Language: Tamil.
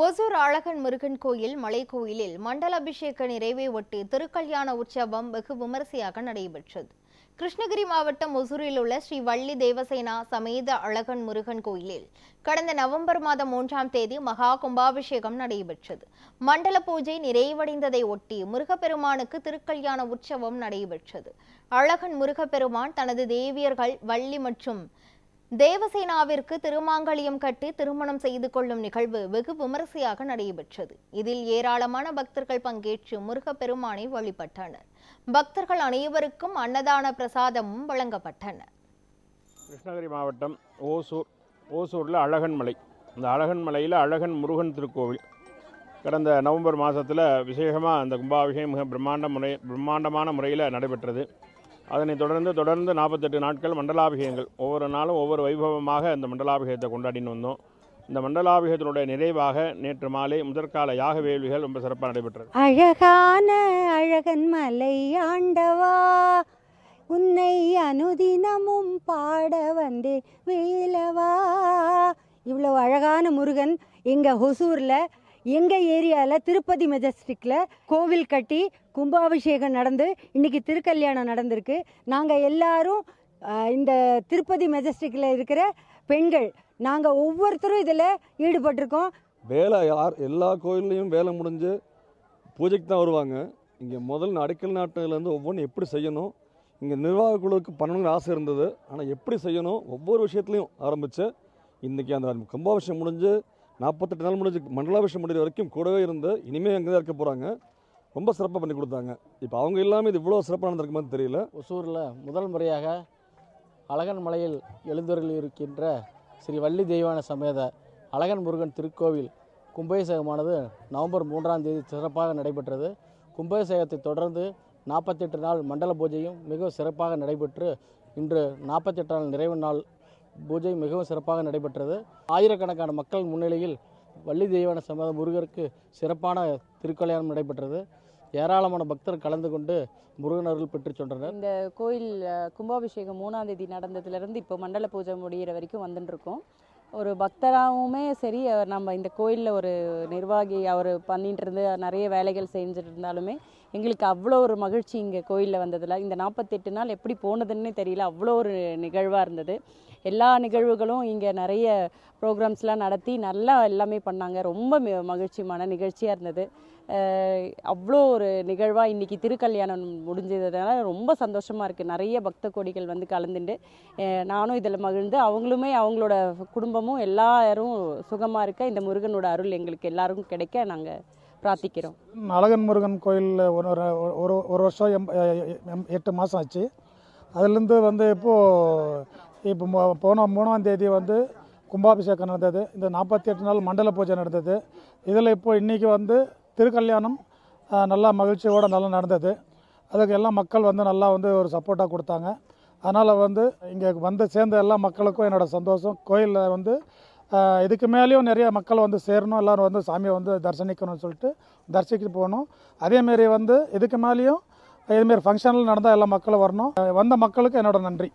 ஒசூர் அழகன் முருகன் கோயில் மலைக்கோயிலில் மண்டல அபிஷேக நிறைவை ஒட்டி திருக்கல்யாண உற்சவம் வெகு விமரிசையாக நடைபெற்றது. கிருஷ்ணகிரி மாவட்டம் ஒசூரில் உள்ள ஸ்ரீ வள்ளி தேவசேனா சமேத அழகன் முருகன் கோயிலில் கடந்த நவம்பர் மாதம் 3ஆம் தேதி மகா கும்பாபிஷேகம் நடைபெற்றது. மண்டல பூஜை நிறைவடைந்ததை ஒட்டி முருகப்பெருமானுக்கு திருக்கல்யாண உற்சவம் நடைபெற்றது. அழகன் முருகப்பெருமான் தனது தேவியர்கள் வள்ளி மற்றும் தேவசேனாவிற்கு திருமாங்கல்யம் கட்டி திருமணம் செய்து கொள்ளும் நிகழ்வு வெகு விமரிசையாக நடைபெற்றது. இதில் ஏராளமான பக்தர்கள் பங்கேற்று முருகப்பெருமானை வழிபட்டனர். பக்தர்கள் அனைவருக்கும் அன்னதான பிரசாதமும் வழங்கப்பட்டன. கிருஷ்ணகிரி மாவட்டம் ஓசூரில் அழகன் மலை. இந்த அழகன் மலையில் அழகன் முருகன் திருக்கோவில் கடந்த நவம்பர் மாதத்தில் விசேஷமாக அந்த கும்பாபிஷேகம் மிக பிரம்மாண்டமான முறையில் நடைபெற்றது. அதனைத் தொடர்ந்து 48 நாட்கள் மண்டலாபிஷேகங்கள், ஒவ்வொரு நாளும் ஒவ்வொரு வைபவமாக இந்த மண்டலாபிஷேகத்தை கொண்டாடின்னு வந்தோம். இந்த மண்டலாபிஷேகத்தினுடைய நிறைவாக நேற்று மாலை முதற்கால யாக வேள்விகள் ரொம்ப சிறப்பாக நடைபெற்றது. அழகான அழகன் மலை ஆண்டவா, உன்னை அனுதினமும் பாட வந்தேன் வேலவா. இவ்வளோ அழகான முருகன் எங்கள் ஒசூரில் எங்கள் ஏரியாவில் திருப்பதி மெஜஸ்டிக்கில் கோவில் கட்டி கும்பாபிஷேகம் நடந்து இன்றைக்கி திருக்கல்யாணம் நடந்திருக்கு. நாங்கள் எல்லாரும் இந்த திருப்பதி மெஜஸ்டிக்கில் இருக்கிற பெண்கள் நாங்கள் ஒவ்வொருத்தரும் இதில் ஈடுபட்டிருக்கோம். வேலை எல்லா கோயில்லையும் வேலை முடிஞ்சு பூஜைக்கு தான் வருவாங்க. இங்கே முதல்ல அடிக்கல் நாட்டிலேருந்து ஒவ்வொன்றும் எப்படி செய்யணும், இங்கே நிர்வாக குழுவுக்கு பண்ணணுங்கிற ஆசை இருந்தது. ஆனால் எப்படி செய்யணும் ஒவ்வொரு விஷயத்துலையும் ஆரம்பித்து இன்றைக்கி அந்த கும்பாபிஷேகம் முடிஞ்சு 48 நாள் முடிஞ்சு மண்டலாபிஷேகம் முடிகிற வரைக்கும் கூடவே இருந்து இனிமேல் அங்கே தான் இருக்க போகிறாங்க. ரொம்ப சிறப்பாக பண்ணி கொடுத்தாங்க. இப்போ அவங்க இல்லாமல் இது இவ்வளோ சிறப்பாக நடந்திருக்குமான்னு தெரியல. ஒசூரில் முதல் முறையாக அழகன் மலையில் எழுந்தருளி இருக்கின்ற ஸ்ரீ வள்ளி தெய்வான சமேத அழகன் முருகன் திருக்கோவில் கும்பாபிஷேகமானது நவம்பர் 3ஆம் தேதி சிறப்பாக நடைபெற்றது. கும்பாபிஷேகத்தை தொடர்ந்து 48 நாள் மண்டல பூஜையும் மிகவும் சிறப்பாக நடைபெற்று இன்று 48 நாள் நிறைவு நாள் பூஜை மிகவும் சிறப்பாக நடைபெற்றது. ஆயிரக்கணக்கான மக்கள் முன்னிலையில் வள்ளி தெய்வான சமேத முருகருக்கு சிறப்பான திருக்கல்யாணம் நடைபெற்றது. ஏராளமான பக்தர் கலந்து கொண்டு முருகன் அருள் பெற்று சென்றனர். இந்த கோயில் கும்பாபிஷேகம் 3ஆம் தேதி நடந்ததுலேருந்து இப்போ மண்டல பூஜை முடிகிற வரைக்கும் வந்துட்டுருக்கோம். ஒரு பக்தராகவுமே சரி, நம்ம இந்த கோயிலில் ஒரு நிர்வாகி அவர் பண்ணிட்டு இருந்து நிறைய வேலைகள் செஞ்சுட்டு இருந்தாலுமே எங்களுக்கு அவ்வளோ ஒரு மகிழ்ச்சி இங்கே கோயிலில் வந்ததில். இந்த 48 நாள் எப்படி போனதுன்னே தெரியல, அவ்வளோ ஒரு நிகழ்வாக இருந்தது. எல்லா நிகழ்வுகளும் இங்கே நிறைய ப்ரோக்ராம்ஸ்லாம் நடத்தி நல்லா எல்லாமே பண்ணாங்க. ரொம்ப மகிழ்ச்சியான நிகழ்ச்சியாக இருந்தது. அவ்வளோ ஒரு நிகழ்வாக இன்றைக்கி திருக்கல்யாணம் முடிஞ்சதுனால ரொம்ப சந்தோஷமாக இருக்குது. நிறைய பக்த கோடிகள் வந்து கலந்துட்டு நானும் இதில் மகிழ்ந்து அவங்களுமே அவங்களோட குடும்பமும் எல்லாரும் சுகமாக இருக்க இந்த முருகனோட அருள் எங்களுக்கு எல்லாருக்கும் கிடைக்க நாங்கள் பிரார்த்திக்கிறோம். அழகன் முருகன் கோயிலில் ஒரு வருஷம் 8 மாதம் ஆச்சு. அதுலேருந்து வந்து இப்போ போன 3ஆம் தேதி வந்து கும்பாபிஷேகம் நடந்தது. இந்த 48 நாள் மண்டல பூஜை நடந்தது. இதில் இன்றைக்கி வந்து திருக்கல்யாணம் நல்லா மகிழ்ச்சியோடு நல்லா நடந்தது. அதுக்கு எல்லாம் மக்கள் வந்து நல்லா வந்து ஒரு சப்போர்ட்டாக கொடுத்தாங்க. அதனால் வந்து இங்கே வந்து சேர்ந்த எல்லா மக்களுக்கும் என்னோடய சந்தோஷம். கோயிலில் வந்து இதுக்கு மேலேயும் நிறைய மக்கள் வந்து சேரணும், எல்லோரும் வந்து சாமியை வந்து தரிசனிக்கணும்னு சொல்லிட்டு தரிசிக்க போகணும். அதேமாரி வந்து இதுக்கு மேலேயும் இதுமாரி ஃபங்க்ஷனில் நடந்தால் எல்லா மக்களும் வரணும். வந்த மக்களுக்கு என்னோடய நன்றி.